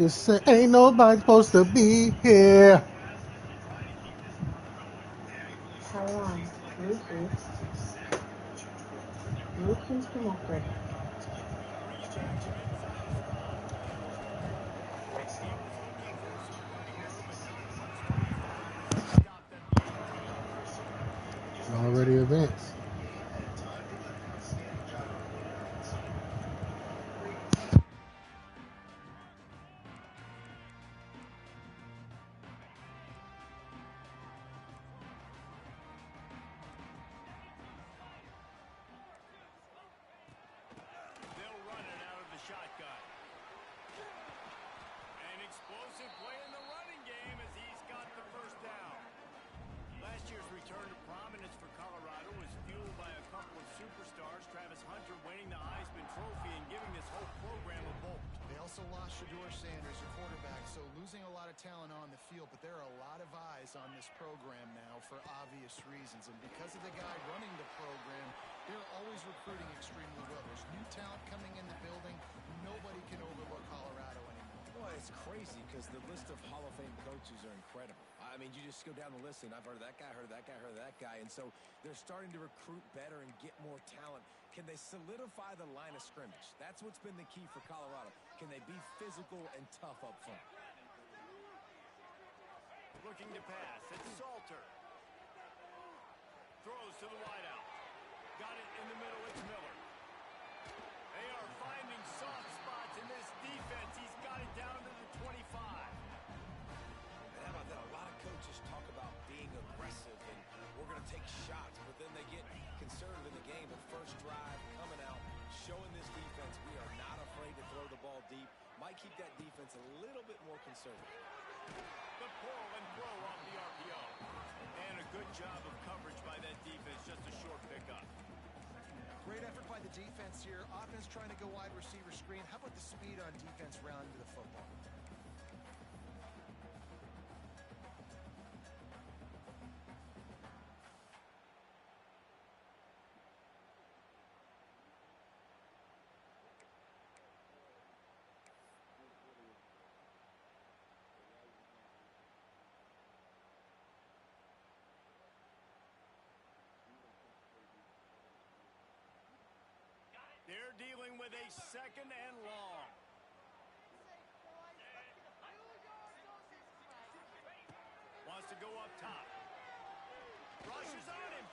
This ain't nobody supposed to be here. Power on. Bluetooth. Bluetooth connected. Bring you back here inside the spot. He was looking for some running room, but not much to be found as he stopped at the 18. It's already advanced. They'll run it out of the shotgun. An explosive play in the running game as he's got the first down. Last year's return to prominence for Colorado was fueled by a couple of superstars, Travis Hunter winning the Heisman Trophy and giving this whole program a bolt. They also lost Shedeur Sanders, your quarterback, so losing a lot of talent on the field, but there are a lot of eyes on this program now for obvious reasons. And because of the guy running the program, they're always recruiting extremely well. There's new talent coming in the building. Nobody can overlook Colorado anymore. Well, it's crazy because the list of Hall of Fame coaches are incredible. I mean, you just go down the list, and I've heard of that guy, heard of that guy, heard of that guy. And so they're starting to recruit better and get more talent. Can they solidify the line of scrimmage? That's what's been the key for Colorado. Can they be physical and tough up front? Looking to pass. It's Salter. Throws to the wideout. Got it in the middle. It's Miller. They are finding soft spots in this defense. He's got it down to the 25. And how about that? A lot of coaches talk about being aggressive and we're going to take shots, but then they get conservative in the game. The first drive coming out, showing this defense we are not afraid to throw the ball deep. Might keep that defense a little bit more conservative. The pull and throw off the RPO. And a good job of coverage by that defense. Just a short pickup. Great effort by the defense here. Offense trying to go wide receiver screen. How about the speed on defense rounding to the football? They're dealing with a second and long. Wants to go up top. Rushes on him.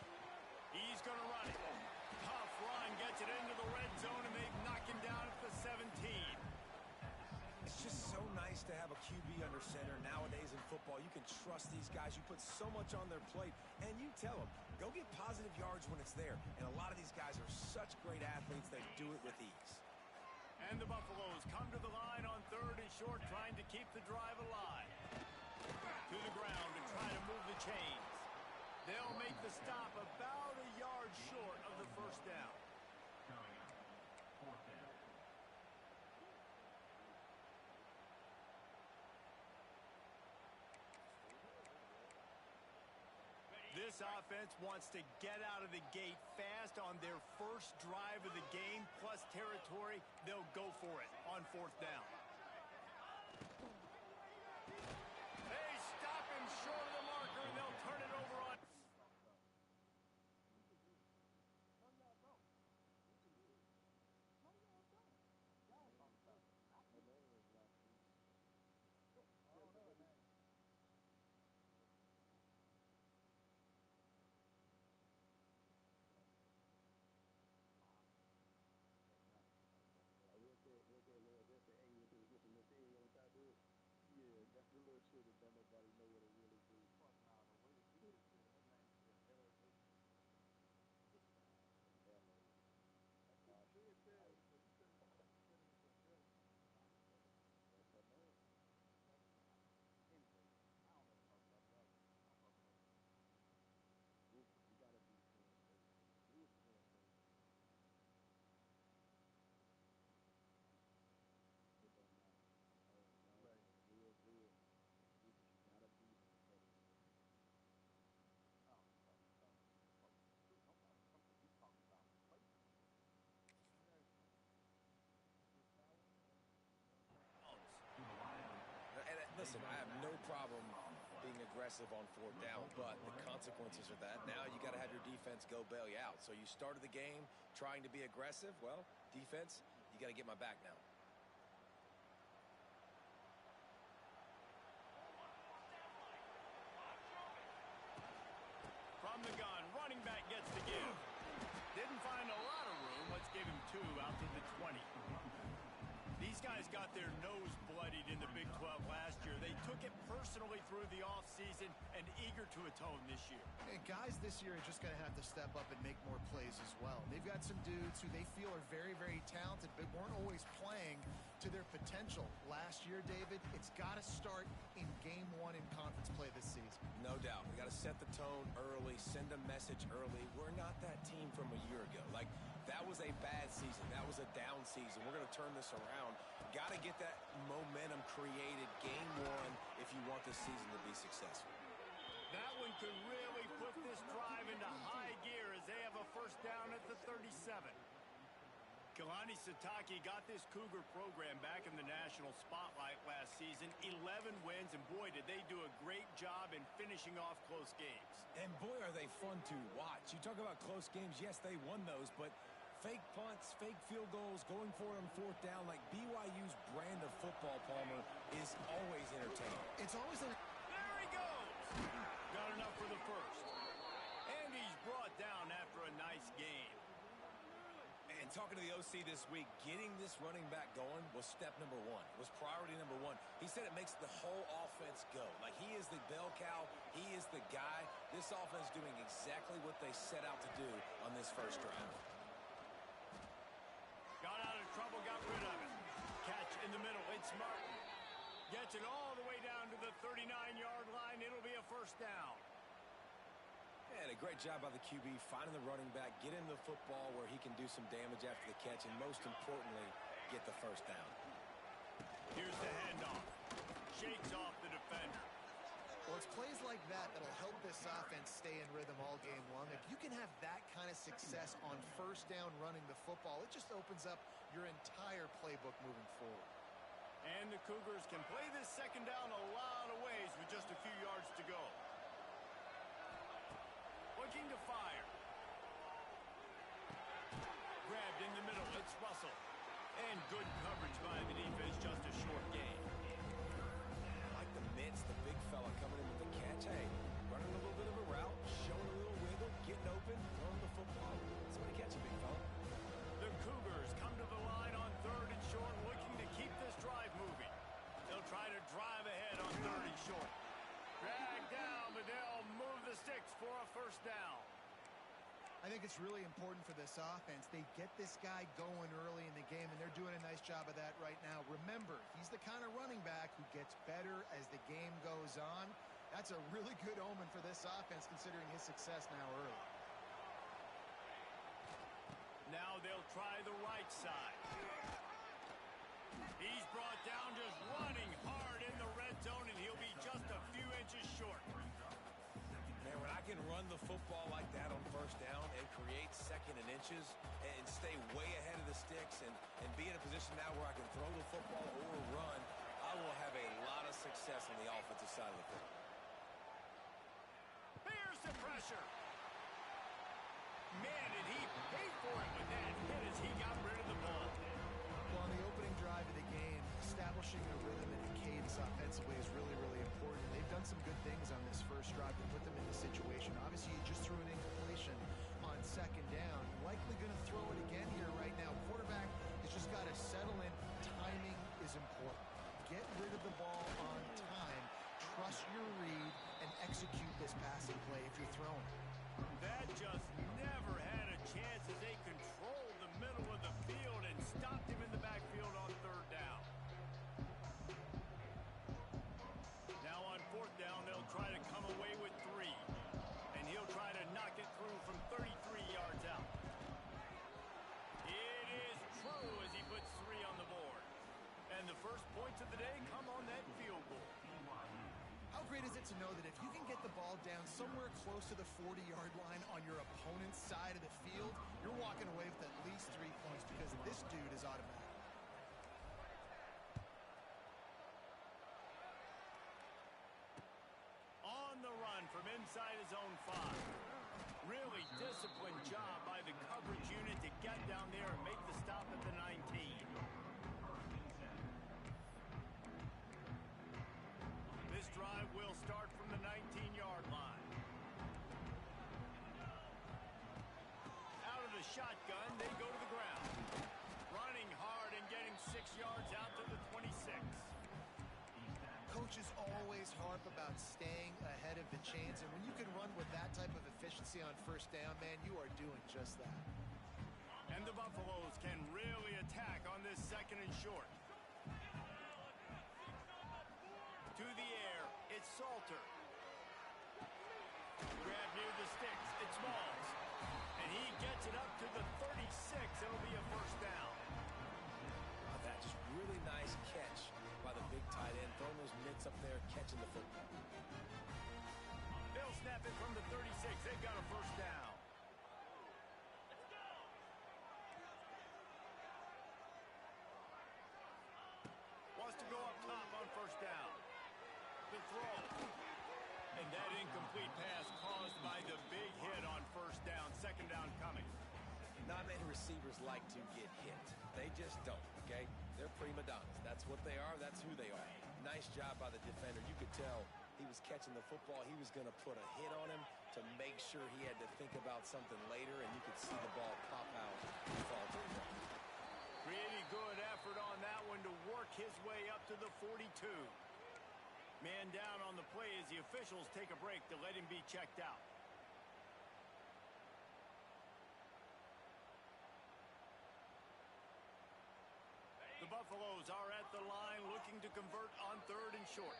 He's going to run it. Tough run, gets it into the red zone, and they knock him down at the 17. It's just so nice to have a QB under center nowadays in football. You can trust these guys. You put so much on their plate, and you tell them, go get positive yards when it's there. And a lot of these guys are such great athletes that do it with ease. And the Buffaloes come to the line on third and short, trying to keep the drive alive. To the ground to try to move the chains. They'll make the stop about a yard short of the first down. This offense wants to get out of the gate fast on their first drive of the game, plus territory. They'll go for it on fourth down. They stop him short of the marker, and they'll turn it over on. aggressive on fourth down, but the consequences of that, now you got to have your defense go bail you out. So you started the game trying to be aggressive. Well, defense, you got to get my back now. From the gun, running back gets the give. Didn't find a lot of room. Let's give him 2 out to the 20. These guys got their nose bloodied in the Big 12 last year. They took it personally through the offseason and eager to atone this year. And guys this year are just going to have to step up and make more plays as well. They've got some dudes who they feel are very, very talented, but weren't always playing to their potential. Last year, David, it's got to start in game 1 in conference play this season. No doubt. We got to set the tone early, send a message early. We're not that team from a year ago. Like, that was a bad season. That was a down season. We're going to turn this around. Got to get that momentum created game 1 if you want this season to be successful. That one could really put this drive into high gear as they have a first down at the 37. Kalani Sitake got this Cougar program back in the national spotlight last season. 11 wins, and boy, did they do a great job in finishing off close games. And boy, are they fun to watch. You talk about close games, yes, they won those, but fake punts, fake field goals, going for it on fourth down, like BYU's brand of football, Palmer, is always entertaining. It's always a... There he goes! Got enough for the first. And he's brought down after a nice game. And talking to the OC this week, getting this running back going was step number 1, was priority number 1. He said it makes the whole offense go. Like, he is the bell cow. He is the guy. This offense doing exactly what they set out to do on this first drive. Got out of trouble, got rid of it. Catch in the middle, it's Martin. Gets it all the way down to the 39-yard line. It'll be a first down. And a great job by the QB finding the running back, get him the football where he can do some damage after the catch, and most importantly, get the first down. Here's the handoff. Shakes off the defender. Well, it's plays like that that'll help this offense stay in rhythm all game long. If you can have that kind of success on first down running the football, it just opens up your entire playbook moving forward. And the Cougars can play this second down a lot of ways with just a few yards to go. Looking to fire. Grabbed in the middle, it's Russell. And good coverage by the defense, just a short gain. Like the mitts, the big fella coming in with the catch. Hey, running a little bit of a route, showing a little wiggle, getting open, throwing the football. Somebody catch a big fella. The Cougars come to the line on 3rd and short, looking to keep this drive moving. They'll try to drive ahead on 3rd and short. Drag down, but they'll move the sticks for a first down. I think it's really important for this offense. They get this guy going early in the game, and they're doing a nice job of that right now. Remember, he's the kind of running back who gets better as the game goes on. That's a really good omen for this offense, considering his success now early. Now they'll try the right side. He's brought down just running hard in the red zone, and he'll be just a few inches short. Man, when I can run the football like that on first down and create second and inches and stay way ahead of the sticks and be in a position now where I can throw the football or run, I will have a lot of success on the offensive side of the football. Here's the pressure. Man, did he pay for it with that hit as he got rid of the ball. Well, on the opening drive of the game, establishing a rhythm and a cadence offensively is really, really important. They've done some good things on this first drive to put them in the situation. Obviously, you just threw an incompletion on second down. Likely going to throw it again here right now. Quarterback has just got to settle in. Timing is important. Get rid of the ball on time. Trust your read and execute this passing play if you're throwing. That just never had a chance as they controlled the middle of the field and stopped him in the backfield on 3rd down. Now on 4th down, they'll try to come away with 3. And he'll try to knock it through from 33 yards out. It is true as he puts 3 on the board. And the first points of the day come on that field goal. How great is it to know that if you can get the ball down somewhere close to the 40-yard line on your opponent's side of the field, you're walking away with at least 3 points because this dude is automatic. On inside his own 5. Really disciplined job by the coverage unit to get down there and make the stop at the 19. This drive will start from the 19-yard line. Out of the shotgun, they go to the ground. Running hard and getting 6 yards out to the 26. Coaches always harp about staying ahead of the chains, and when you can run with that type of efficiency on first down, man, you are doing just that. And the Buffaloes can really attack on this 2nd and short. To the air, it's Salter. Grab near the sticks, it's Smalls. And he gets it up to the 36. It'll be a first down. That just really nice catch by the big tight end. Throwing those mitts up there, catching the football. They'll snap it from the 36. They've got a first down. Wants to go up top on first down. The throw. And that incomplete pass caused by the big hit on first down. 2nd down coming. Not many receivers like to get hit. They just don't, okay? They're prima donnas. That's what they are. That's who they are. Nice job by the defender. You could tell he was catching the football. He was going to put a hit on him to make sure he had to think about something later, and you could see the ball pop out and fall to the ground. Pretty good effort on that one to work his way up to the 42. Man down on the play as the officials take a break to let him be checked out. The Buffaloes are at the line looking to convert on 3rd and short.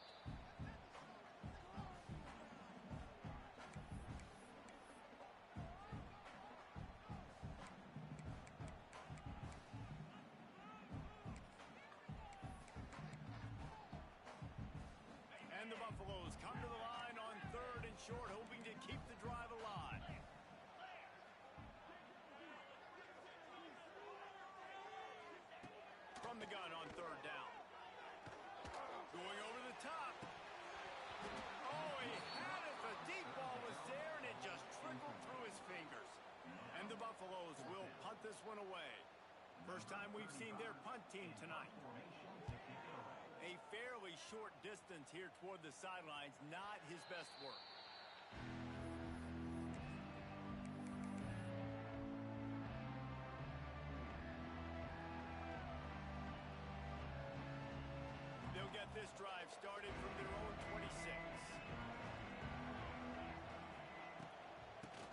And the Buffaloes come to the line on 3rd and short, hoping to keep the drive alive. From the gun on 3rd down. Going over the top. Oh, he had it. The deep ball was there, and it just trickled through his fingers. And the Buffaloes will punt this one away. First time we've seen their punt team tonight. A fairly short distance here toward the sidelines, not his best work. They'll get this drive started from their own 26.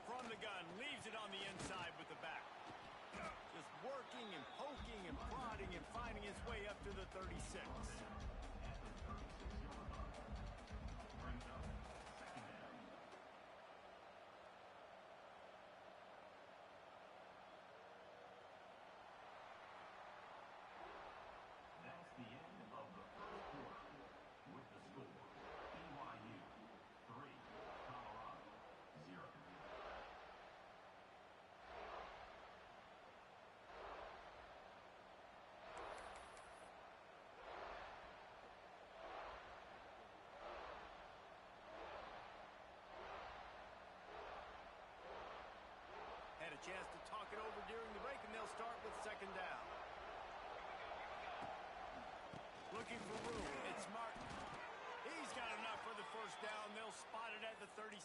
From the gun, leaves it on the inside with the back. Just working and poking and prodding and finding his way up to the 36. Chance to talk it over during the break, and they'll start with 2nd down. Looking for room. It's Martin. He's got enough for the first down. They'll spot it at the 37.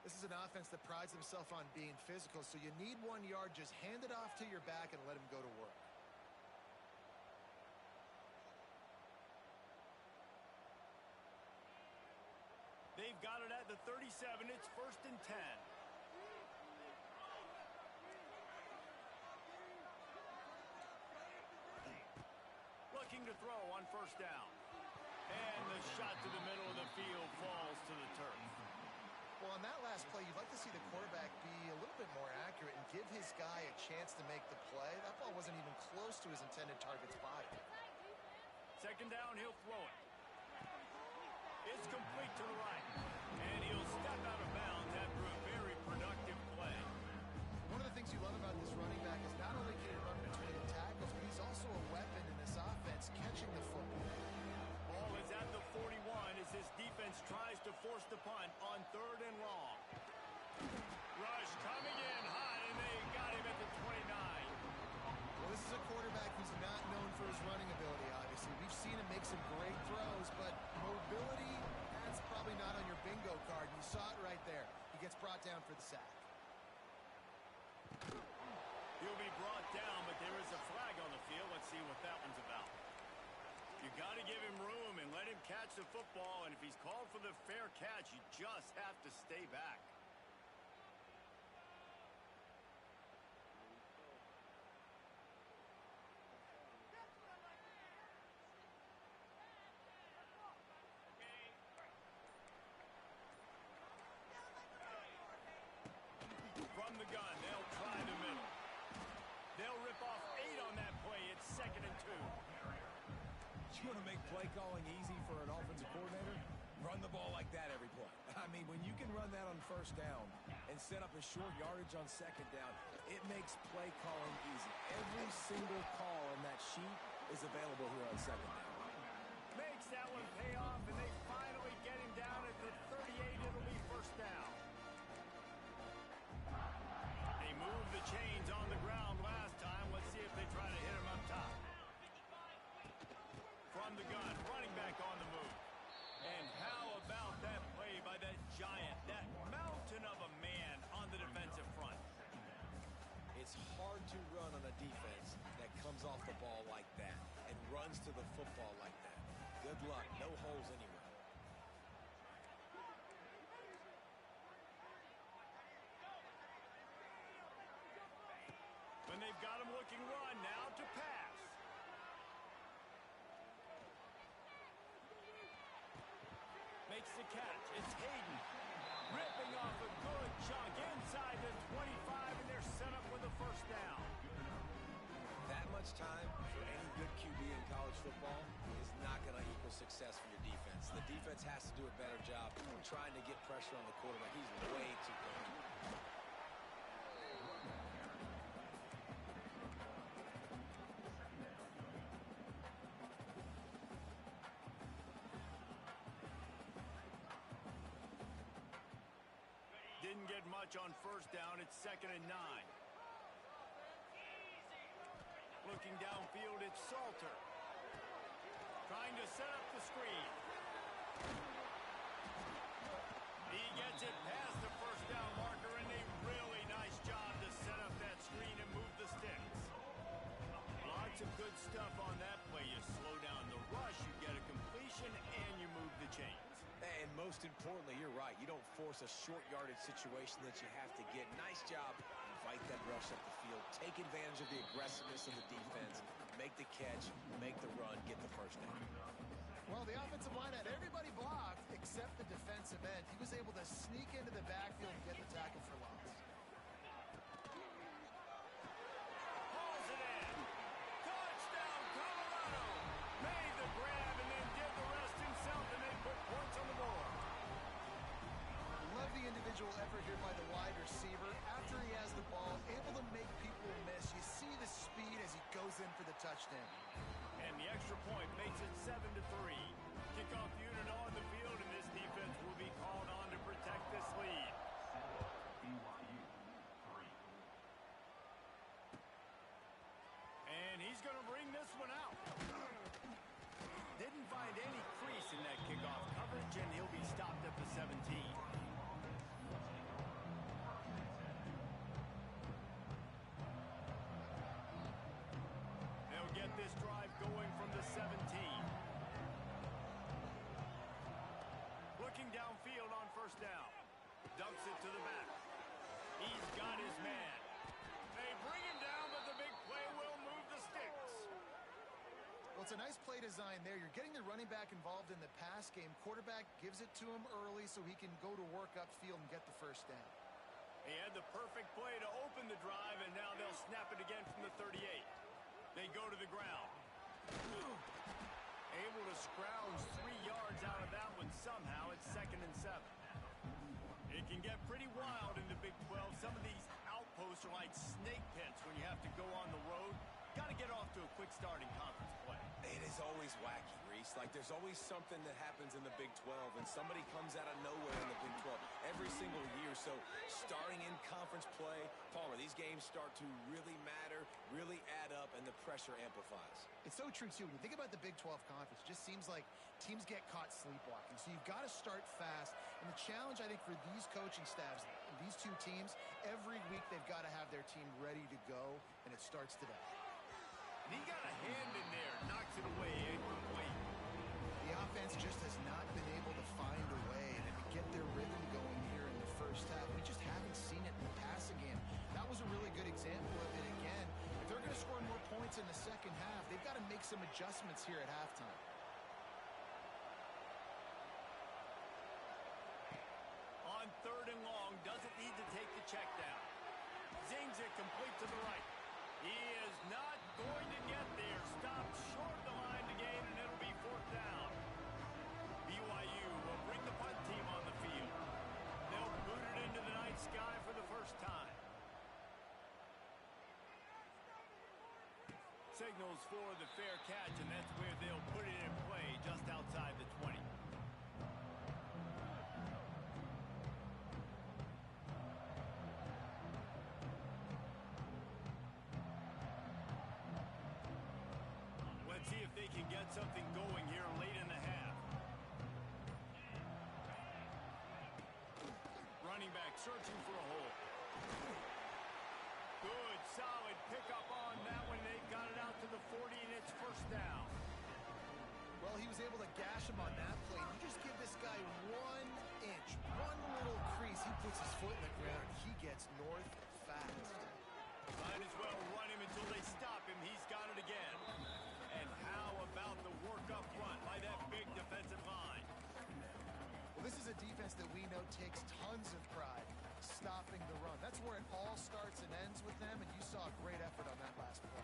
This is an offense that prides himself on being physical, so you need 1 yard. Just hand it off to your back and let him go to work. They've got it at the 37. It's 1st and 10. Looking to throw on first down. And the shot to the middle of the field falls to the turf. Well, on that last play, you'd like to see the quarterback be a little bit more accurate and give his guy a chance to make the play. That ball wasn't even close to his intended target's body. 2nd down, he'll throw it. It's complete to the right. And he'll step out of bounds after a very productive play. One of the things you love about this running back is not only can he run between the tackles, but he's also a weapon in this offense catching the football. Ball is at the 41 as this defense tries to force the punt on see what that one's about. You got to give him room and let him catch the football, and if he's called for the fair catch, you just have to stay back. From the gun, they'll try the middle. They'll rip off 8 on that play. It's 2nd and 2. You want to make play calling easy for an offensive coordinator? Run the ball like that every play. I mean, when you can run that on 1st down and set up a short yardage on 2nd down, it makes play calling easy. Every single call on that sheet is available here on 2nd down. Makes that one pay off, and they finally get him down at the 38. It'll be 1st down. They moved the chains on the ground last time. Let's see if they try to hit him up top. From the gun, running back on the move. And how about that play by that giant, that mountain of a man on the defensive front? It's hard to run on a defense that comes off the ball like that and runs to the football like that. Good luck. No holes anywhere. When they've got him looking run, now to pass. Makes the catch. It's Hayden. Ripping off a good chunk inside the 25, and they're set up with a 1st down. That much time for any good QB in college football is not going to equal success for your defense. The defense has to do a better job trying to get pressure on the quarterback. He's way too good. Didn't get much on 1st down. It's 2nd and 9. Looking downfield, it's Salter. Trying to set up the screen. He gets it past the 1st down marker, and a really nice job to set up that screen and move the sticks. Lots of good stuff on that play. You slow down the rush, you get a completion, and you move the chains. And most importantly, you're right. You don't force a short yardage situation that you have to get. Nice job. Invite that rush up the field. Take advantage of the aggressiveness of the defense. Make the catch. Make the run. Get the 1st down. Well, the offensive line had everybody blocked except the defensive end. He was able to sneak into the backfield and get the tackle for loss. Hauls it in. Touchdown, Colorado. Made the grab and then did the rest himself, and they put points on the board. Love the individual effort here by the wide receiver. After he has the ball, able to make people miss. You see the speed as he goes in for the touchdown. And the extra point makes it 7-3. Kickoff unit on the field, and this defense will be called on to protect this lead. And he's going to bring this one out. Didn't find any crease in that kickoff coverage, and he'll be stopped at the 17. They'll get this drive going from the 17. Looking downfield on 1st down. Dumps it to the back. He's got his man. They bring him down, but the big play will move the sticks. Well, it's a nice play design there. You're getting the running back involved in the pass game. Quarterback gives it to him early so he can go to work upfield and get the 1st down. He had the perfect play to open the drive, and now they'll snap it again from the 38. They go to the ground. Able to scrounge 3 yards out of that one somehow. It's 2nd and 7. It can get pretty wild in the Big 12. Some of these outposts are like snake pits when you have to go on the road. Got to get off to a quick start in conference play. It is always wacky, Reese. Like, there's always something that happens in the Big 12, and somebody comes out of nowhere in the Big 12 every single year. So, starting in conference play, Palmer, these games start to really matter, really add up, and the pressure amplifies. It's so true, too. When you think about the Big 12 conference, it just seems like teams get caught sleepwalking. So, you've got to start fast. And the challenge, I think, for these coaching staffs, these two teams, every week they've got to have their team ready to go, and it starts today. And he got a hand in there, knocks it away incomplete. The offense just has not been able to find a way to get their rhythm going here in the first half. We just haven't seen it in the passing game. That was a really good example of it again. If they're going to score more points in the second half, they've got to make some adjustments here at halftime. On 3rd and long, doesn't need to take the check down. Zings it complete to the right. He is not going to get there. Stopped short of the line to gain, and it'll be 4th down. BYU will bring the punt team on the field. They'll boot it into the night sky for the first time. Signals for the fair catch, and that's where they'll put it in play just outside the 20. Let's see if they can get something going here late in the half. Running back searching for a hole. Good, solid pickup on that one. They've got it out to the 40, and it's 1st down. Well, he was able to gash him on that play. You just give this guy 1 inch, one little crease. He puts his foot in the ground. He gets north fast. Might as well run him until they stop him. He's got it again. And how about the work up front by that big defensive line? Well, this is a defense that we know takes tons of pride stopping the run. That's where it all starts and ends with them, and you saw a great effort on that last play.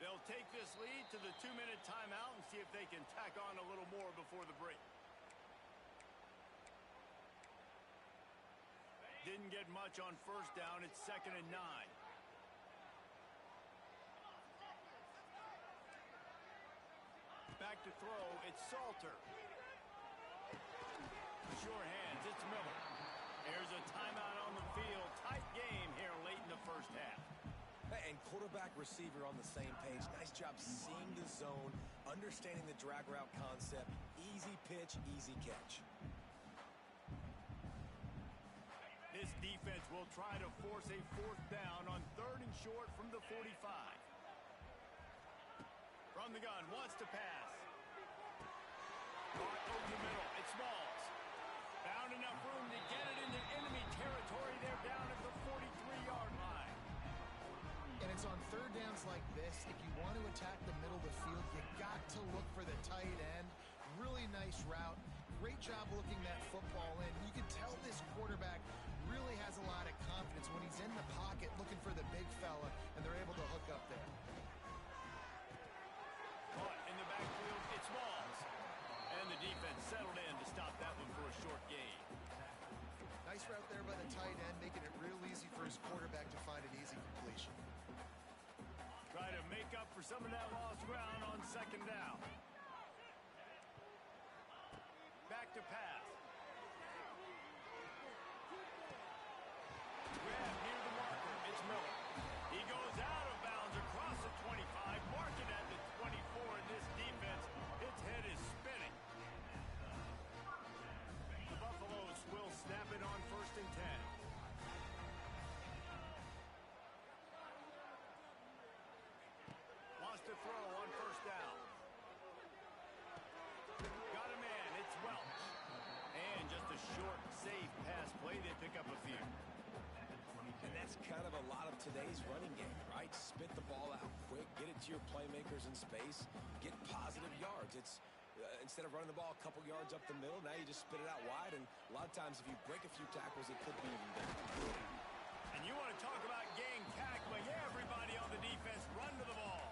They'll take this lead to the 2-minute timeout and see if they can tack on a little more before the break. Didn't get much on 1st down. It's 2nd and 9. Back to throw. It's Salter. Sure hands. It's Miller. There's a timeout on the field. Tight game here late in the first half. And quarterback receiver on the same page. Nice job seeing the zone, understanding the drag route concept. Easy pitch, easy catch. This defense will try to force a 4th down on 3rd and short from the 45. From the gun, wants to pass. Caught over the middle. It's Smalls. Found enough room to get it into enemy territory. They're down at the 43-yard line. And it's on 3rd downs like this. If you want to attack the middle of the field, you got to look for the tight end. Really nice route. Great job looking that football in. You can tell this quarterback really has a lot of confidence when he's in the pocket looking for the big fella, and they're able to hook up there. Caught in the backfield, it's Smalls. And the defense settled in to stop that one for a short gain. Nice route there by the tight end, making it real easy for his quarterback to find an easy completion. Try to make up for some of that lost ground on 2nd down. Back to pass. Grab near the marker. It's Miller. He goes out of bounds across the 25. Mark it at the 24. And this defense, its head is spinning. The Buffaloes will snap it on 1st and 10. Wants to throw on 1st down. Got a man. It's Welch. And just a short, safe pass play. They pick up a few. And that's kind of a lot of today's running game, right? Spit the ball out quick, get it to your playmakers in space, get positive yards. It's instead of running the ball a couple yards up the middle, now you just spit it out wide. And a lot of times if you break a few tackles, it could be even better. And you want to talk about gang tackling. Everybody on the defense run to the ball.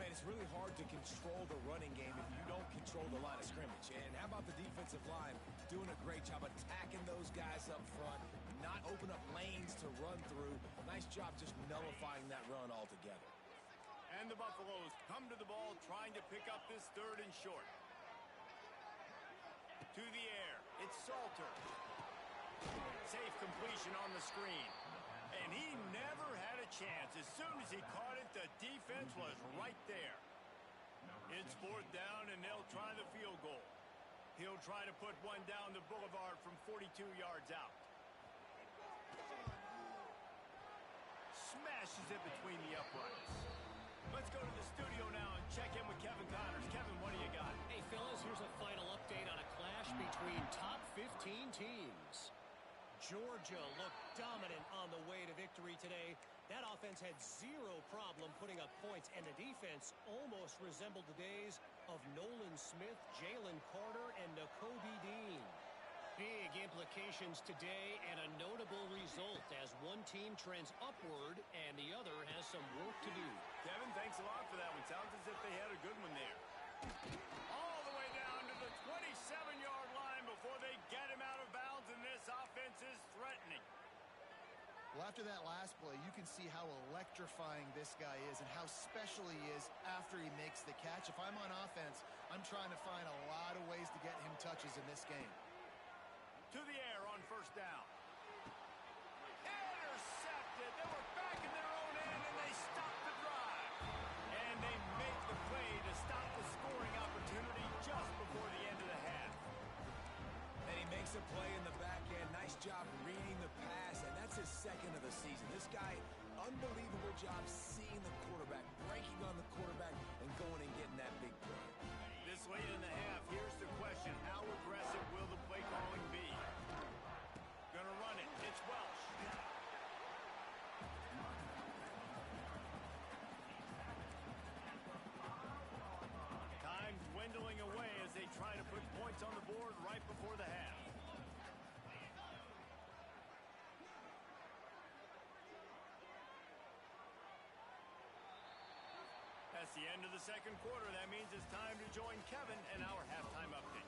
Man, it's really hard to control the running game if you don't control the line of scrimmage. And how about the defensive line doing a great job attacking those guys up front, not open up lanes to run through. Nice job just nullifying that run altogether. And the Buffaloes come to the ball trying to pick up this 3rd and short. To the air. It's Salter. Safe completion on the screen. And he never had a chance. As soon as he caught it, the defense was right there. It's 4th down, and they'll try the field goal. He'll try to put one down the boulevard from 42 yards out. smashes it between the uprights. Let's go to the studio now and check in with Kevin Connors. Kevin, what do you got? Hey, fellas, here's a final update on a clash between top 15 teams. Georgia looked dominant on the way to victory today. That offense had zero problem putting up points, and the defense almost resembled the days of Nolan Smith, Jalen Carter, and Nakobe Dean. Big implications today and a notable result as one team trends upward and the other has some work to do. Kevin, thanks a lot for that one. Sounds as if they had a good one there. All the way down to the 27-yard line before they get him out of bounds, and this offense is threatening. Well, after that last play, you can see how electrifying this guy is and how special he is after he makes the catch. If I'm on offense, I'm trying to find a lot of ways to get him touches in this game. To the air on first down. Intercepted. They were back in their own end, and they stopped the drive. And they make the play to stop the scoring opportunity just before the end of the half. And he makes a play in the back end. Nice job reading the pass, and that's his second of the season. This guy, unbelievable job seeing the quarterback, breaking on the quarterback, and going and getting that big play. This late in the half, here's the question. How aggressive will the play calling be? Gonna run it. It's Welsh. Time dwindling away as they try to put points on the board right before the half. That's the end of the second quarter. That means it's time to join Kevin in our halftime update.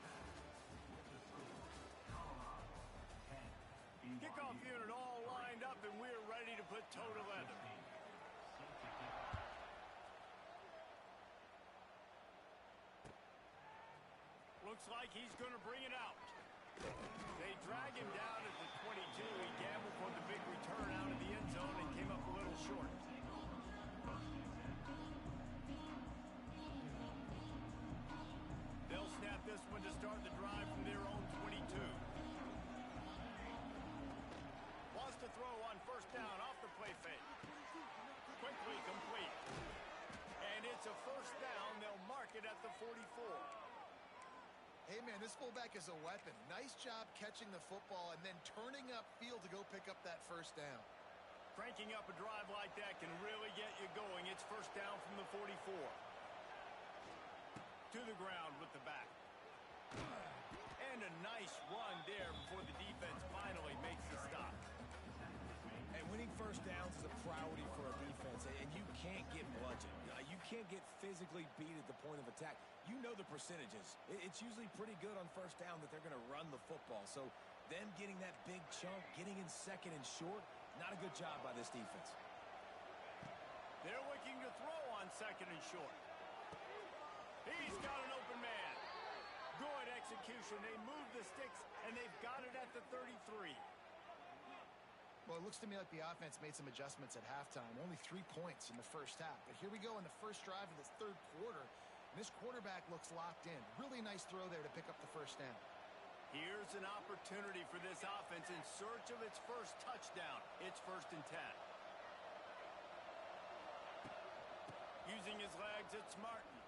Kickoff unit all lined up, and we're ready to put toe to leather. Looks like he's going to bring it out. They drag him down at the 22. He gambled for the big return out of the end zone and came up a little short. They'll snap this one to start the drive from their own 22. Wants to throw on first down off the play fake. Quickly complete. And it's a first down. They'll mark it at the 44. Hey, man, this fullback is a weapon. Nice job catching the football and then turning upfield to go pick up that first down. Cranking up a drive like that can really get you going. It's first down from the 44. To the ground with the back. And a nice run there before the defense finally makes the stop. And winning first downs is a priority for a defense, and you can't get bludgeoned. You can't get physically beat at the point of attack. You know the percentages. It's usually pretty good on first down that they're going to run the football. So them getting that big chunk, getting in second and short, not a good job by this defense. They're looking to throw on second and short. He's got an open man. Good execution. They move the sticks, and they've got it at the 33. Well, it looks to me like the offense made some adjustments at halftime. Only 3 points in the first half. But here we go in the first drive of this third quarter. And this quarterback looks locked in. Really nice throw there to pick up the first down. Here's an opportunity for this offense in search of its first touchdown. It's first and 10. Using his legs, it's Martin.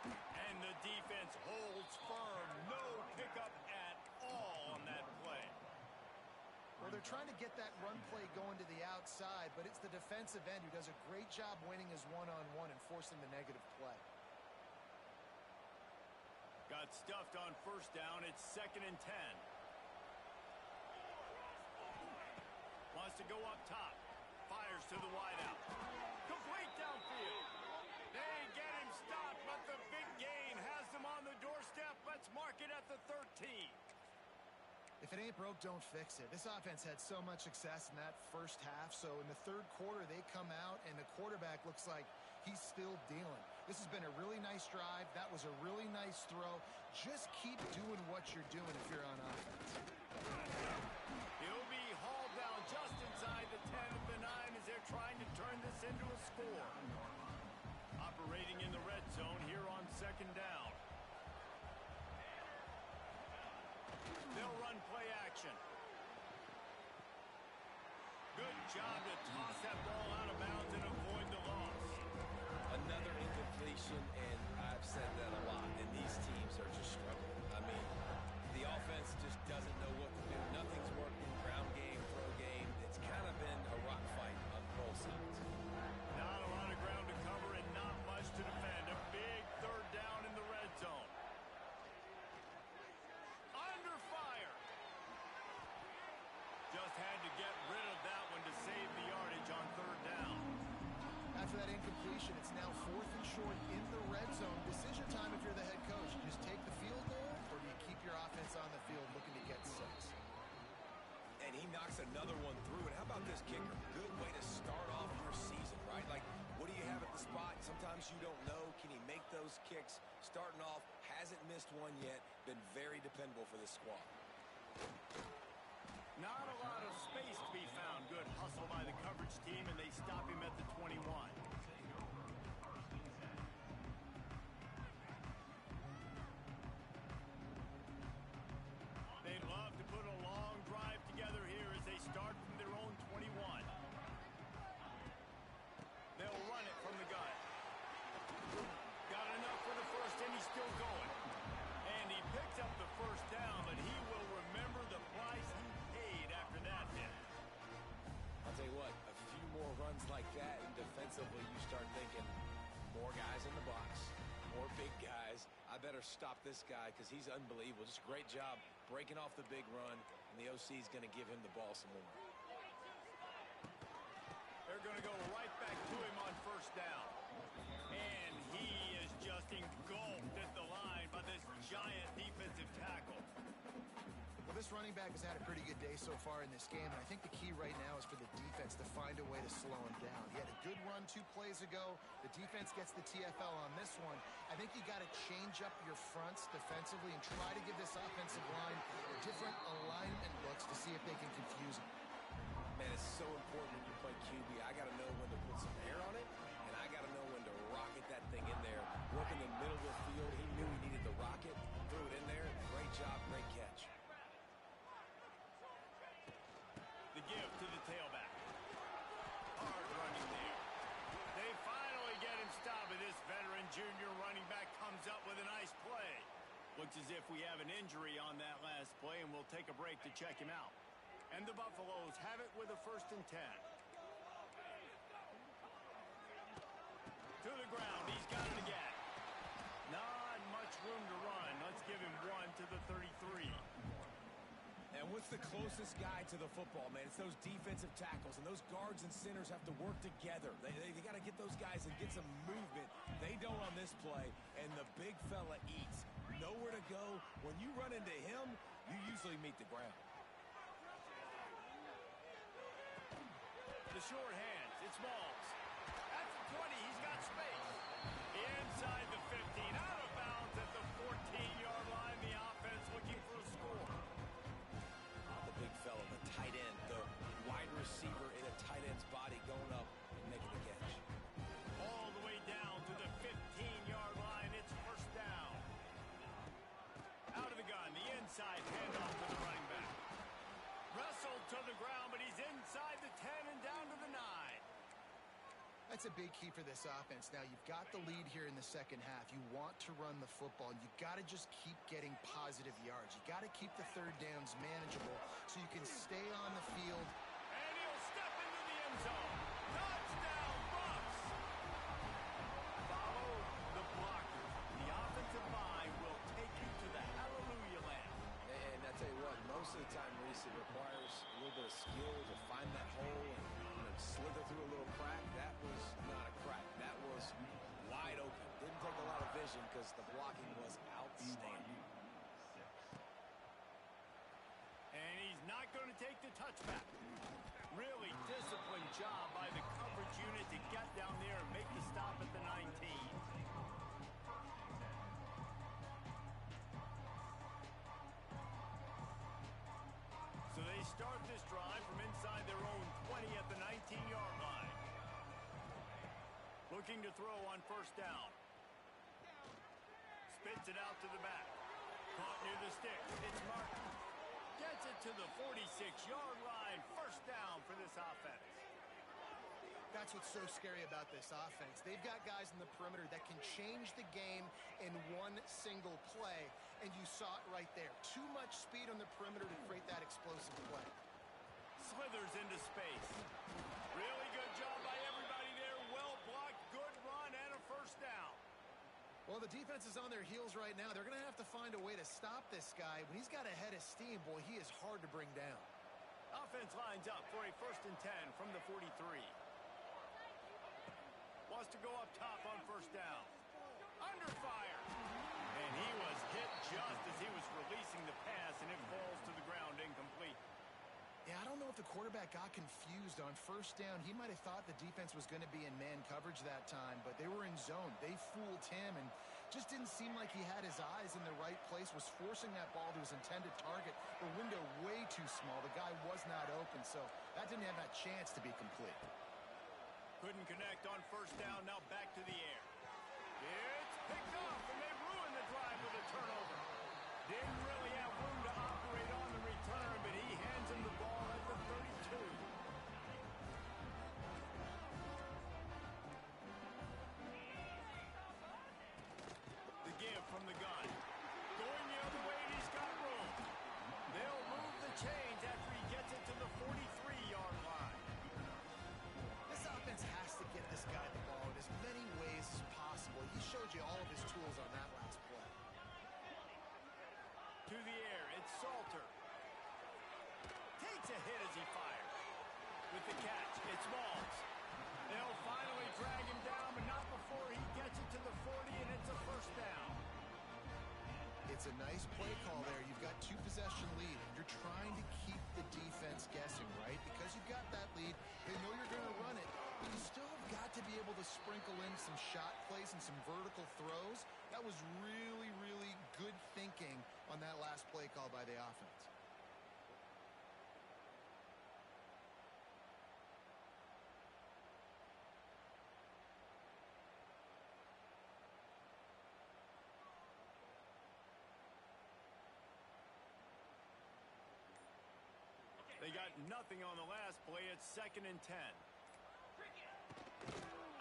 And the defense holds firm. No pickup at all on that play. Well, they're trying to get that run play going to the outside, but it's the defensive end who does a great job winning his one-on-one and forcing the negative play. Got stuffed on first down. It's second and 10. Wants to go up top. Fires to the wideout. Complete downfield. They get him stopped, but the big gain has them on the doorstep. Let's mark it at the 13. If it ain't broke, don't fix it. This offense had so much success in that first half, so in the third quarter, they come out, and the quarterback looks like he's still dealing. This has been a really nice drive. That was a really nice throw. Just keep doing what you're doing if you're on offense. He'll be hauled down just inside the 10 of the 9 as they're trying to turn this into a score. Operating in the red zone here on second down. They'll run play action. Good job to toss that ball out of bounds and avoid the loss. Another incompletion, and I've said that a lot, and these teams are just struggling. I mean, the offense just doesn't know what to do. Nothing's working. Ground game, throw game. It's kind of been a rock fight on both sides. Not a lot of ground to cover and not much to defend. A big third down in the red zone. Under fire. Just had to get rid of that one to save the yardage on third down. After that incompletion, it's now 4th and short in the red zone. Decision time if you're the head coach. You just take the field goal, or do you keep your offense on the field looking to get 6? And he knocks another one through. And how about this kicker? Good way to start off your season, right? Like, what do you have at the spot? Sometimes you don't know. Can he make those kicks? Starting off, hasn't missed one yet. Been very dependable for this squad. Not a lot of space to be found. Good hustle by the coverage team, and they stop him at the 21. They'd love to put a long drive together here as they start from their own 21. They'll run it from the gun. Got enough for the first, and he's still going. And he picks up the first down, but he will remember the price he paid after that hit. I'll tell you what, a few more runs like that, and defensively you start thinking, more guys in the box, more big guys. I better stop this guy because he's unbelievable. Just a great job breaking off the big run, and the OC is going to give him the ball some more. They're going to go right back to him on first down. And he is just engulfed at the line by this giant defensive tackle. Well, this running back has had a pretty good day so far in this game, and I think the key right now is for the defense to find a way to slow him down. He had a good run 2 plays ago. The defense gets the TFL on this one. I think you got to change up your fronts defensively and try to give this offensive line different alignment looks to see if they can confuse him. Man, it's so important when you play QB. I got to know when to put some air on it, and I got to know when to rocket that thing in there. Work in the middle of the field. He knew he needed the rocket. Threw it in there. Great job, great catch. The give to the tailback. Hard running there. They finally get him stopped, and this veteran junior running back comes up with a nice play. Looks as if we have an injury on that last play, and we'll take a break to check him out. And the Buffaloes have it with a 1st and 10. To the ground. He's got it again. Not much room to run. Let's give him 1 to the 33. And what's the closest guy to the football, man? It's those defensive tackles, and those guards and centers have to work together. They got to get those guys and get some movement. They don't on this play, and the big fella eats. Nowhere to go. When you run into him, you usually meet the ground. The short hands. It's Malls. At the 20, he's got space. Inside the 15. Out of bounds at the 14-yard line. The offense looking for a score. The big fella, the tight end, the wide receiver in a tight end's body going up and making the catch. All the way down to the 15-yard line. It's first down. Out of the gun. The inside handoff to the running back. Wrestled to the ground, but he's inside the 10 and down to the 9. That's a big key for this offense. Now, you've got the lead here in the second half. You want to run the football. You got to just keep getting positive yards. You got to keep the third downs manageable so you can stay on the field. And he'll step into the end zone. Touchdown, Bucks! Follow the blockers. The offensive line will take you to the hallelujah land. And I tell you what, most of the time, Reese, it requires a little bit of skill to find that hole and slither through a little crack. That was not a crack. That was wide open. Didn't take a lot of vision because the blocking was outstanding. And he's not going to take the touchback. Really disciplined job by the coverage unit to get down there and make the stop at the 19. So they start this drive from inside their own 20 at the 19-yard line. Looking to throw on first down. Spits it out to the back. Caught near the stick. It's Martin. Gets it to the 46-yard line. First down for this offense. That's what's so scary about this offense. They've got guys in the perimeter that can change the game in one single play, and you saw it right there. Too much speed on the perimeter to create that explosive play. Slithers into space. Really good job by everybody there. Well blocked, good run, and a first down. Well, the defense is on their heels right now. They're going to have to find a way to stop this guy. When he's got a head of steam, boy, he is hard to bring down. Offense lines up for a 1st and 10 from the 43. Wants to go up top on first down. Under fire. And he was hit just as he was releasing the pass, and it falls to the ground incomplete. Yeah, I don't know if the quarterback got confused on first down. He might have thought the defense was going to be in man coverage that time, but they were in zone. They fooled him and just didn't seem like he had his eyes in the right place, was forcing that ball to his intended target. The window way too small. The guy was not open, so that didn't have that chance to be complete. Couldn't connect on first down, now back to the air. It's picked off, and they ruined the drive with a turnover. Didn't really have room to operate on the return, but he hands him the ball at the 32. The give from the gun. Going the other way, and he's got room. They'll move the chains after he gets it to the 43-yard line. This offense has to get this guy the ball in as many ways as possible. He showed you all of his tools on that last play. To the air, it's Salter. Takes a hit as he fires. With the catch, it's Malls. They'll finally drag him down, but not before he gets it to the 40, and it's a first down. It's a nice play call there. You've got 2-possession lead. You're trying to keep the defense guessing, right? Because you've got that lead, they know you're going to run it. But you still have got to be able to sprinkle in some shot plays and some vertical throws. That was really, really good thinking on that last play call by the offense. They got nothing on the last play. It's 2nd and 10.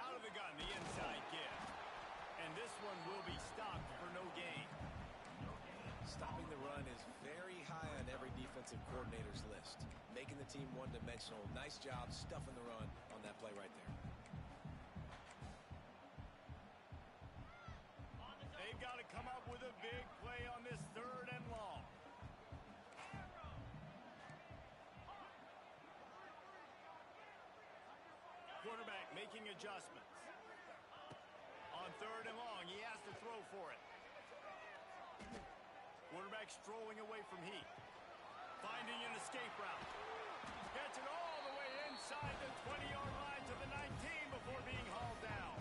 Out of the gun, the inside give. And this one will be stopped for no gain. Stopping the run is very high on every defensive coordinator's list. Making the team one-dimensional. Nice job stuffing the run on that play right there. They've got to come up with a big play on this 3rd and long. Quarterback making adjustments. On 3rd and long, he has to throw for it. Quarterback strolling away from Heat. Finding an escape route. Gets it all the way inside the 20-yard line to the 19 before being hauled down.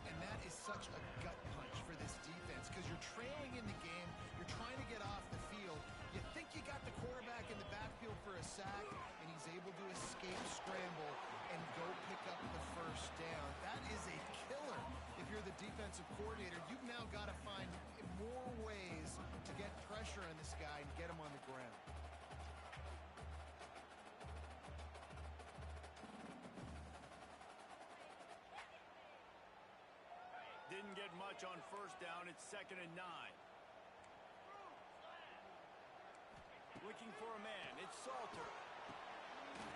And that is such a gut punch for this defense because you're trailing in the game. You're trying to get off the field. You think you got the quarterback in the backfield for a sack, and he's able to escape scramble and go pick up the first down. That is a killer if you're the defensive coordinator. You've now got to find more ways to get pressure on this guy and get him on the ground. Didn't get much on first down. It's 2nd and 9. Looking for a man. It's Salter.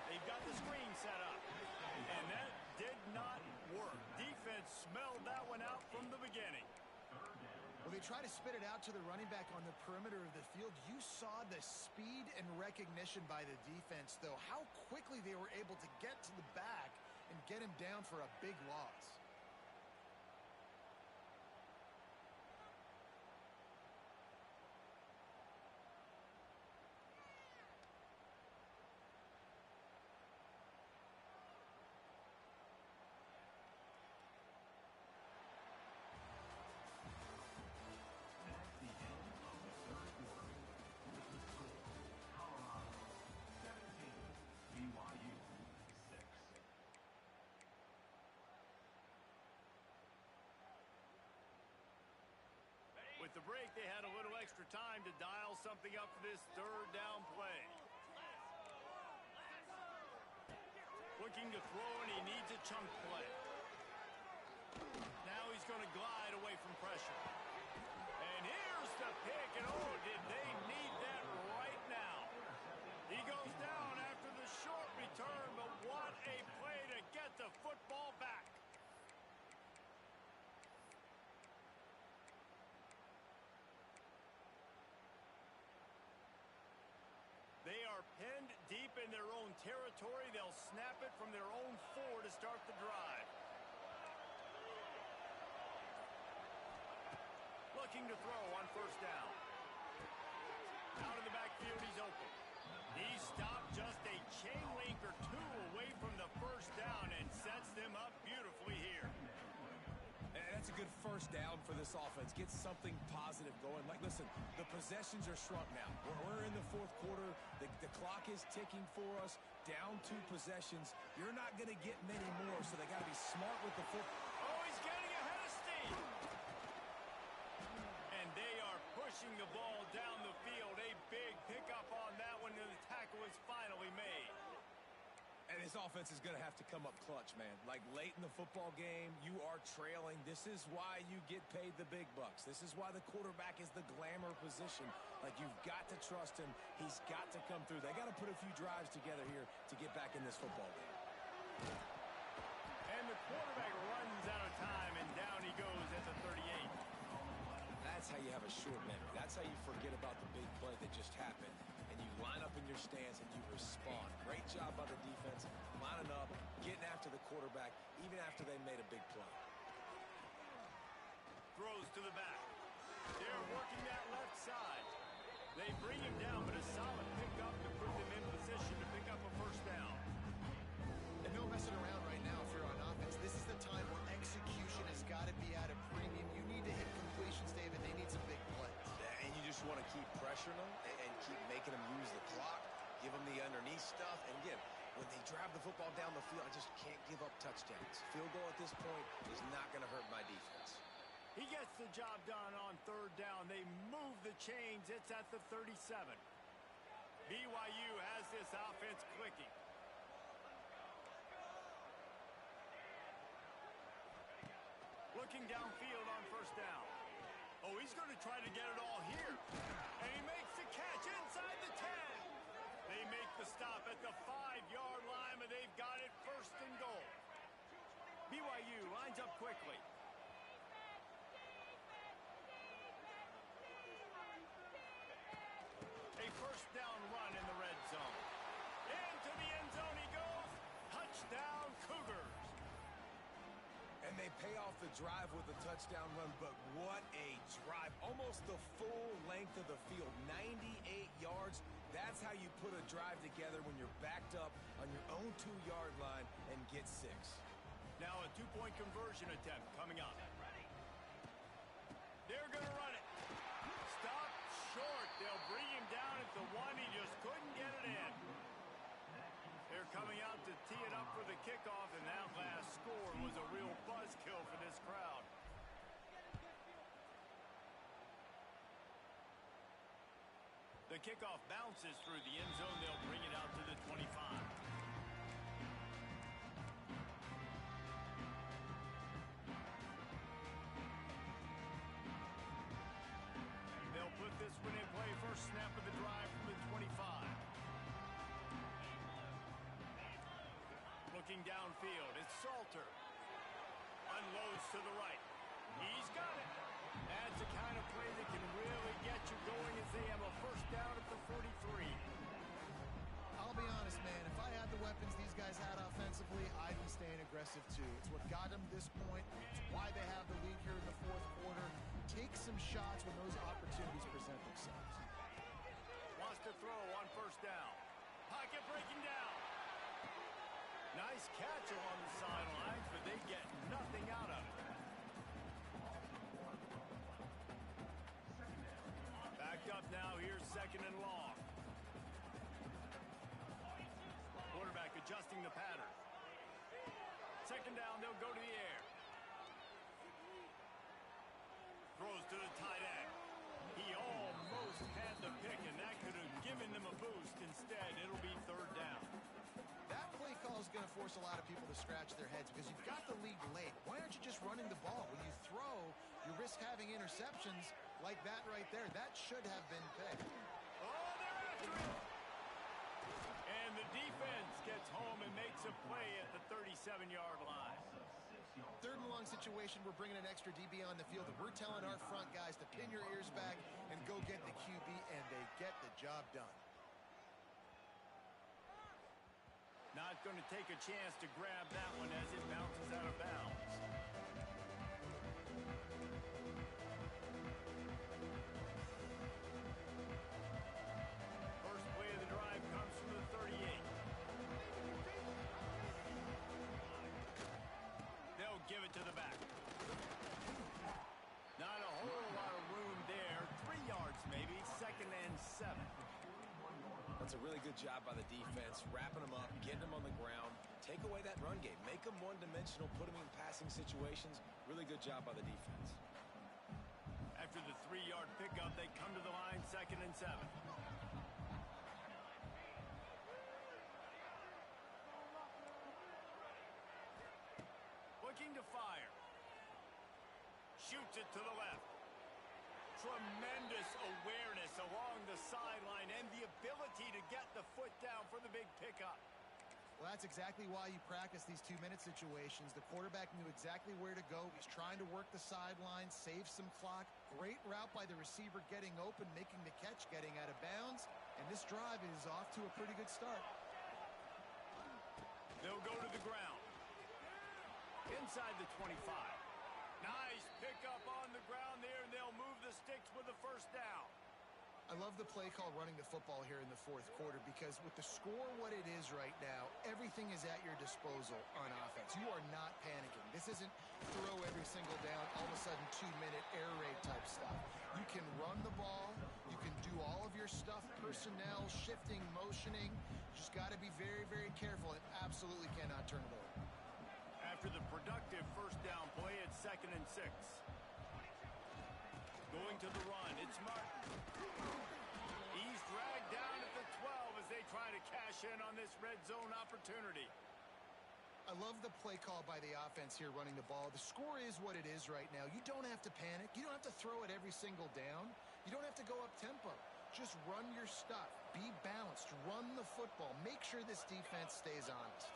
They've got the screen set up. And that did not work. Defense smelled that one out from the beginning. Well, they try to spit it out to the running back on the perimeter of the field. You saw the speed and recognition by the defense, though. How quickly they were able to get to the back and get him down for a big loss. the break, they had a little extra time to dial something up for this third down play. Looking to throw, and he needs a chunk play. Now he's going to glide away from pressure. And here's the pick, and oh, did they need that right now. He goes down after the short return, but what a play to get the football back. They are pinned deep in their own territory. They'll snap it from their own 4 to start the drive. Looking to throw on first down. Out in the backfield, he's open. He stopped just a chain link or 2 away from the first down and sets them up beautifully here. And that's a good first down for this offense. Get something positive going. Like, listen, the possessions are shrunk now. We're in the fourth quarter. The clock is ticking for us. Down 2 possessions. You're not going to get many more, so they got to be smart with the football. Oh, he's getting ahead of steam. And they are pushing the ball down the field. A big pickup on that one, and the tackle is finally made. And this offense is going to have to come up clutch, man. Like, late in the football game, you are trailing. This is why you get paid the big bucks. This is why the quarterback is the glamour position. Like, you've got to trust him. He's got to come through. They got to put a few drives together here to get back in this football game. And the quarterback runs out of time, and down he goes at the 38. That's how you have a short memory. That's how you forget about the big play that just happened. And you line up in your stance and you respond. Great job by the defense, lining up, getting after the quarterback, even after they made a big play. Throws to the back. They're working that left side. They bring him down, but a solid pickup to put them in position to pick up a first down. And no messing around right now if you're on offense. This is the time where execution has got to be at a premium. You need to hit completions, David. They need some big plays. And you just want to keep pressuring them and keep making them use the clock, give them the underneath stuff. And again, when they drive the football down the field, I just can't give up touchdowns. Field goal at this point is not going to hurt my defense. He gets the job done on third down. They move the chains. It's at the 37. BYU has this offense clicking. Looking downfield on first down. Oh, he's going to try to get it all here. And he makes the catch inside the 10. They make the stop at the 5-yard line, but they've got it first and goal. BYU lines up quickly. A first down run in the red zone. Into the end zone he goes. Touchdown, Cougars. And they pay off the drive with a touchdown run, but what a drive. Almost the full length of the field, 98 yards. That's how you put a drive together when you're backed up on your own 2-yard line and get 6. Now a 2-point conversion attempt coming up. They're going to run it. Stop short. They'll bring him down at the 1. He just couldn't get it in. They're coming out to tee it up for the kickoff, and that last score was a real buzzkill for this crowd. The kickoff bounces through the end zone. They'll bring it out to the 25. They'll put this one in play. First snap of the drive from the 25. Looking downfield, it's Salter. Unloads to the right. He's got it. That's the kind of play that can really get you going as they have a first down at the 43. I'll be honest, man. If I had the weapons these guys had offensively, I'd be staying aggressive too. It's what got them this point. It's why they have the lead here in the fourth quarter. Take some shots when those opportunities present themselves. Wants to throw on first down. Pocket breaking down. Nice catch along the sidelines, but they get nothing out of it. Backed up now, here's second and long. Quarterback adjusting the pattern. Second down, they'll go to the air. Throws to the tight end. had the pick, and that could have given them a boost. Instead, it'll be third down. That play call is going to force a lot of people to scratch their heads because you've got the lead late. Why aren't you just running the ball? When you throw, you risk having interceptions like that right there. That should have been picked. Oh, they're after it! And the defense gets home and makes a play at the 37-yard line. Third and long situation, we're bringing an extra DB on the field, and we're telling our front guys to pin your ears back and go get the QB, and they get the job done. Not going to take a chance to grab that one as it bounces out of bounds. First play of the drive comes from the 38. They'll give it to the back. Not a whole lot of room there. 3 yards maybe, 2nd and 7. That's a really good job by the defense, wrapping them up, getting them on the ground, take away that run game, make them one-dimensional, put them in passing situations. Really good job by the defense. After the 3-yard pickup, they come to the line, 2nd and 7. Looking to fire. Shoots it to the left. Tremendous awareness along the sideline and the ability to get the foot down for the big pickup. Well, that's exactly why you practice these 2-minute situations. The quarterback knew exactly where to go. He's trying to work the sideline, save some clock. Great route by the receiver getting open, making the catch, getting out of bounds. And this drive is off to a pretty good start. They'll go to the ground. Inside the 25. Nice pickup on the ground there, and they'll move the sticks with the first down. I love the play call running the football here in the fourth quarter because with the score what it is right now, everything is at your disposal on offense. You are not panicking. This isn't throw every single down, all of a sudden 2-minute air raid type stuff. You can run the ball. You can do all of your stuff, personnel, shifting, motioning. You just got to be very, very careful and absolutely cannot turn it over. After the productive first down play, it's 2nd and 6. Going to the run, it's Martin. He's dragged down at the 12 as they try to cash in on this red zone opportunity. I love the play call by the offense here running the ball. The score is what it is right now. You don't have to panic. You don't have to throw it every single down. You don't have to go up tempo. Just run your stuff. Be balanced. Run the football. Make sure this defense stays honest.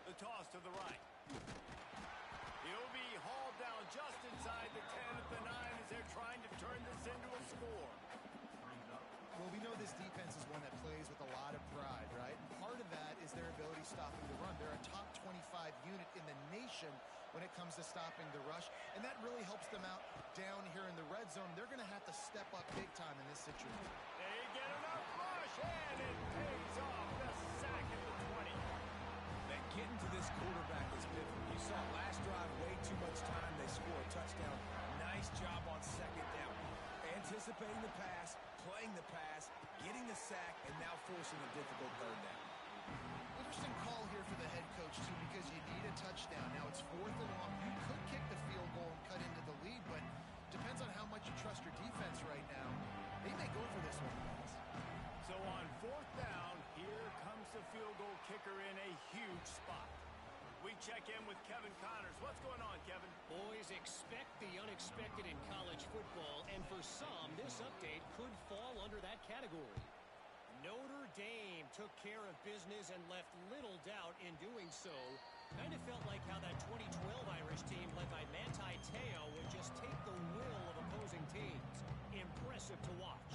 The toss to the right. He'll be hauled down just inside the 10 at the 9 as they're trying to turn this into a score. Well, we know this defense is one that plays with a lot of pride, right? And part of that is their ability stopping the run. They're a top 25 unit in the nation when it comes to stopping the rush, and that really helps them out down here in the red zone. They're going to have to step up big time in this situation. They get enough rush, and it pays off. The sack at the 20. Man, getting to this quarterback is pivotal. You saw last drive, way too much time. They score a touchdown. Nice job on 2nd down. Anticipating the pass, playing the pass, getting the sack, and now forcing a difficult 3rd down. Interesting call here for the head coach, too, because you need a touchdown. Now it's 4th and long. You could kick the field goal and cut into the lead, but depends on how much you trust your defense right now. They may go for this one, guys. So on 4th down, here comes the field goal kicker in a huge spot. We check in with Kevin Connors. What's going on, Kevin? Boys, expect the unexpected in college football, and for some, this update could fall under that category. Notre Dame took care of business and left little doubt in doing so. Kind of felt like how that 2012 Irish team led by Manti Te'o would just take the will of opposing teams. Impressive to watch.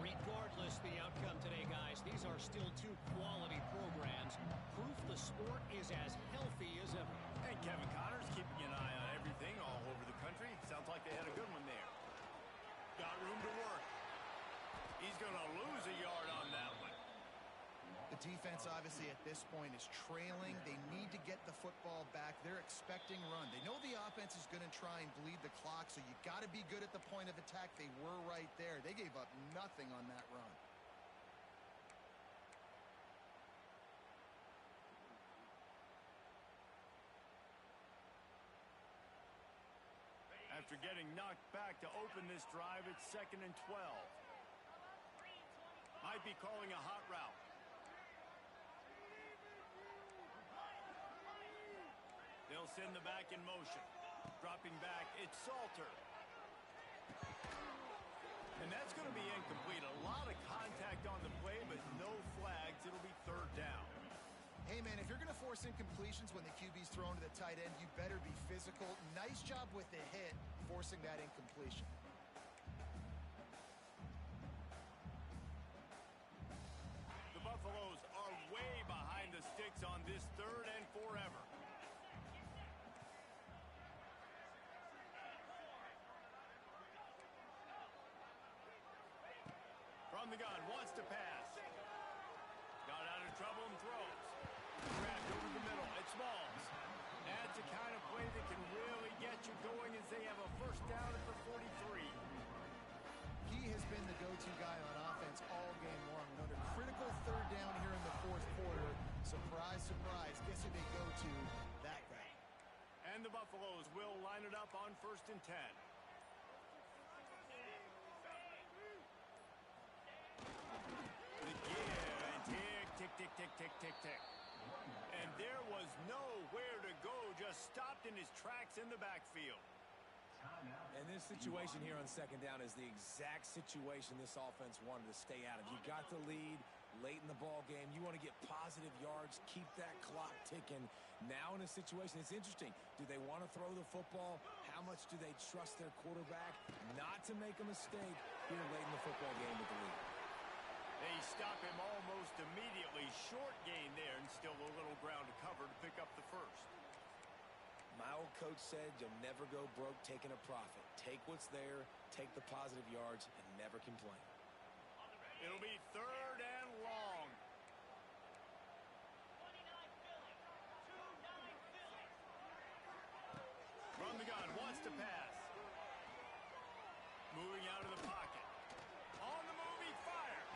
Regardless the outcome today, guys, these are still 2 quality programs. Proof the sport is as healthy as ever. And Kevin Connors keeping an eye on everything all over the country. Sounds like they had a good one there. Got room to work. He's going to lose a yard on that one. The defense, obviously, at this point is trailing. They need to get the football back. They're expecting run. They know the offense is going to try and bleed the clock, so you got to be good at the point of attack. They were right there. They gave up nothing on that run. After getting knocked back to open this drive, it's 2nd and 12. Might be calling a hot route. They'll send the back in motion. Dropping back, it's Salter. And that's going to be incomplete. A lot of contact on the play, but no flags. It'll be 3rd down. Hey, man, if you're going to force incompletions when the QB's thrown to the tight end, you better be physical. Nice job with the hit, forcing that incompletion. The Buffaloes are way behind the sticks on this 3rd and forever. From the gun, wants to pass. Got out of trouble and throws. Grabbed over the middle. It's Smalls. That's the kind of play that can really get you going as they have a 1st down at the 43. He has been the go-to guy on offense all game long. Another critical 3rd down here in the 4th quarter. Surprise, surprise. Guess who they go to? That guy. And the Buffaloes will line it up on 1st and 10. The give and tick, tick, tick, tick, tick, tick. And there was nowhere to go, just stopped in his tracks in the backfield. And this situation here on 2nd down is the exact situation this offense wanted to stay out of. You got the lead late in the ball game. You want to get positive yards, keep that clock ticking. Now in a situation, it's interesting. Do they want to throw the football? How much do they trust their quarterback not to make a mistake here late in the football game with the lead? They stop him almost immediately. Short gain there and still a little ground to cover to pick up the 1st. My old coach said you'll never go broke taking a profit. Take what's there, take the positive yards, and never complain. It'll be 3rd and long. From the gun, wants to pass. Moving out of the pocket. On the move, he fires.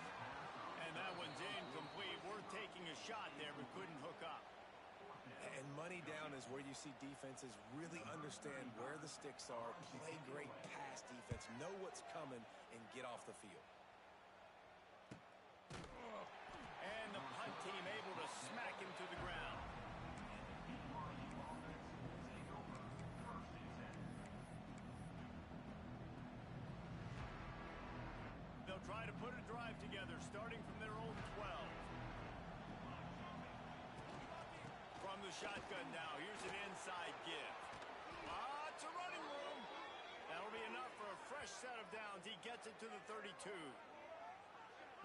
And that one's incomplete. Worth taking a shot there, but couldn't hook up. And money down is where you see defenses really understand where the sticks are, play great pass defense, know what's coming, and get off the field. And the punt team able to smack him to the ground. They'll try to put a drive together, starting from their own 12. From the shotgun now, here's an inside give. It's a running room. That'll be enough for a fresh set of downs. He gets it to the 32.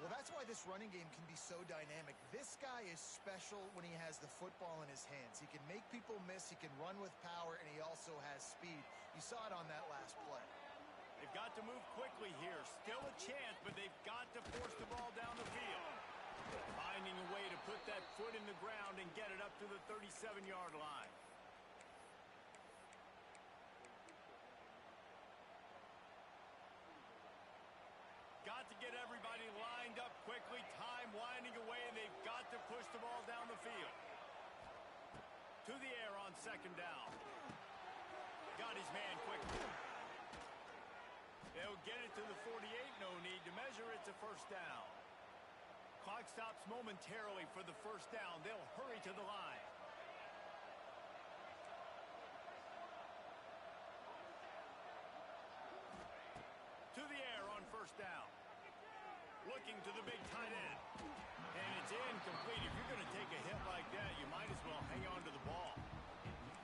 Well, that's why this running game can be so dynamic. This guy is special when he has the football in his hands. He can make people miss, he can run with power, and he also has speed. You saw it on that last play. They've got to move quickly here. Still a chance, but they've got to force the ball down the field. Finding a way to put that foot in the ground and get it up to the 37-yard line. Got to get everybody lined up quickly. Time winding away, and they've got to push the ball down the field. To the air on 2nd down. Got his man quickly. They'll get it to the 48. No need to measure. It's a 1st down. Clock stops momentarily for the 1st down. They'll hurry to the line. To the air on 1st down. Looking to the big tight end. And it's incomplete. If you're going to take a hit like that, you might as well hang on to the ball.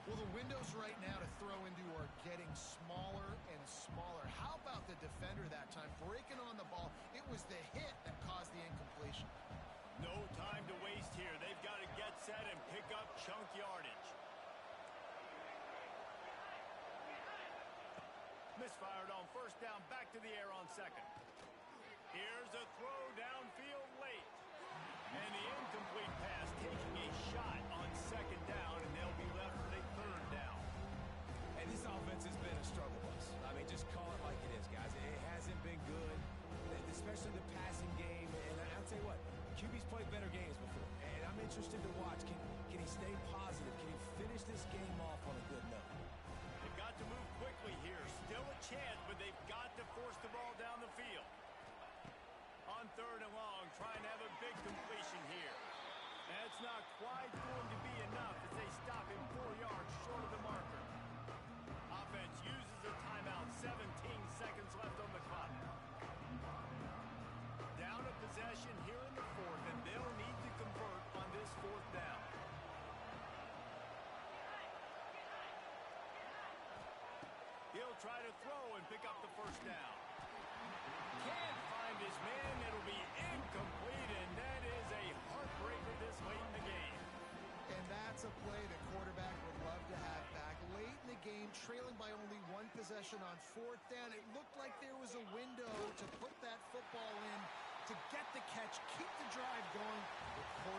Well, the windows right now to throw into are getting smaller and smaller. How about the defender that time breaking on the ball? It was the hit that caused the incompletion. No time to waste here. They've got to get set and pick up chunk yardage. Misfired on 1st down, back to the air on 2nd. Here's a throw downfield late. And the incomplete pass taking a shot on 2nd down, and they'll be left with a 3rd down. And this offense has been a struggle bus. I mean, just call it like it is, guys. It hasn't been good, especially the passing game. And I'll tell you what, QB's played better games before. And I'm interested to watch. Can he stay positive? Can he finish this game off on a good note? They've got to move quickly here. Still trying to have a big completion here. That's not quite going to be enough as they stop him 4 yards short of the marker. Offense uses a timeout, 17 seconds left on the clock. Down a possession here in the fourth, and they'll need to convert on this fourth down. He'll try to throw and pick up the first down. Can't find his man. It'll be incomplete, and that is a heartbreaker this late in the game. And that's a play the quarterback would love to have back. Late in the game, trailing by only one possession on fourth down. It looked like there was a window to put that football in, to get the catch, keep the drive going. The quarterback